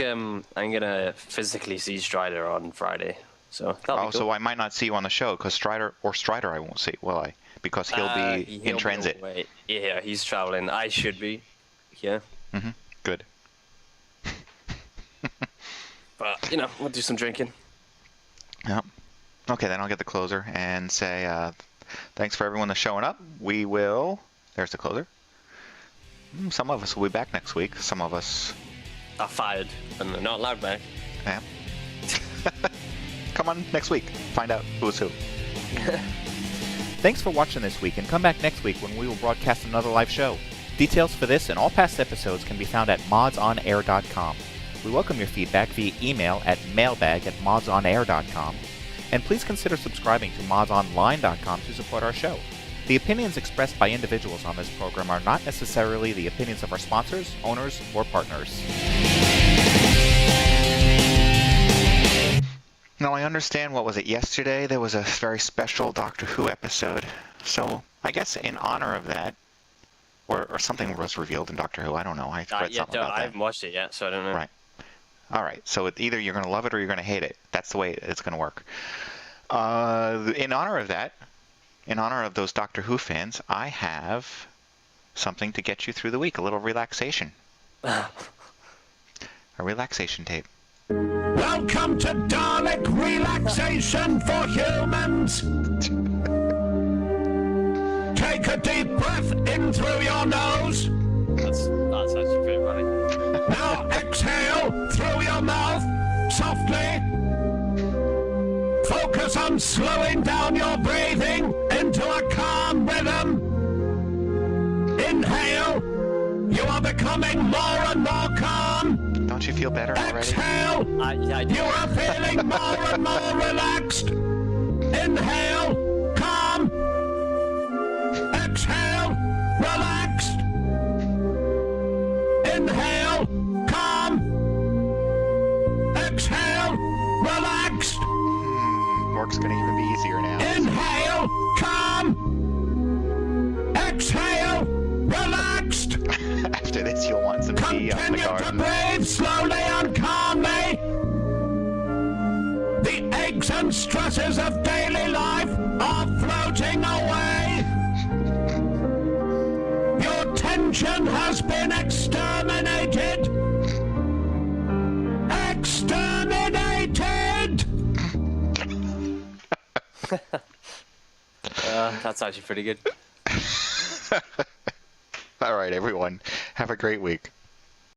I'm going to physically see Strider on Friday. So that'll be cool. So I might not see you on the show, because Strider I won't see, will I? Because he'll be in transit. Yeah, he's traveling. I should be here. Good. But, we'll do some drinking. Yeah. Okay, then I'll get the closer and say thanks for everyone that's showing up. We will... There's the closer. Some of us will be back next week. Some of us... are fired, and they're not allowed back. Yeah. Come on next week. Find out who's who. Thanks for watching this week, and come back next week when we will broadcast another live show. Details for this and all past episodes can be found at MODSonair.com. We welcome your feedback via email at mailbag@modsonair.com. And please consider subscribing to modsonline.com to support our show. The opinions expressed by individuals on this program are not necessarily the opinions of our sponsors, owners, or partners. Now, I understand, what was it, yesterday? There was a very special Doctor Who episode. So, I guess in honor of that, or something was revealed in Doctor Who, I don't know. I read something about that. I haven't watched it yet, so I don't know. Right. All right, so either you're going to love it or you're going to hate it. That's the way it's going to work. In honor of that, in honor of those Doctor Who fans, I have something to get you through the week, a little relaxation. A relaxation tape. Welcome to Dalek Relaxation for Humans. Take a deep breath in through your nose. That's actually pretty funny. Now exhale through your mouth, softly. Focus on slowing down your breathing into a calm rhythm. Inhale. You are becoming more and more calm. Don't you feel better already? Exhale. You are feeling more and more relaxed. Inhale. Calm. Exhale. Relaxed. Inhale, calm. Exhale, relaxed. Work's gonna even be easier now. Inhale, calm. Exhale, relaxed. After this, you'll want some tea out in the garden. Continue to breathe slowly and calmly. The aches and stresses of daily life are floating away. Your tension has been exterminated. Exterminated! That's actually pretty good. All right, everyone. Have a great week.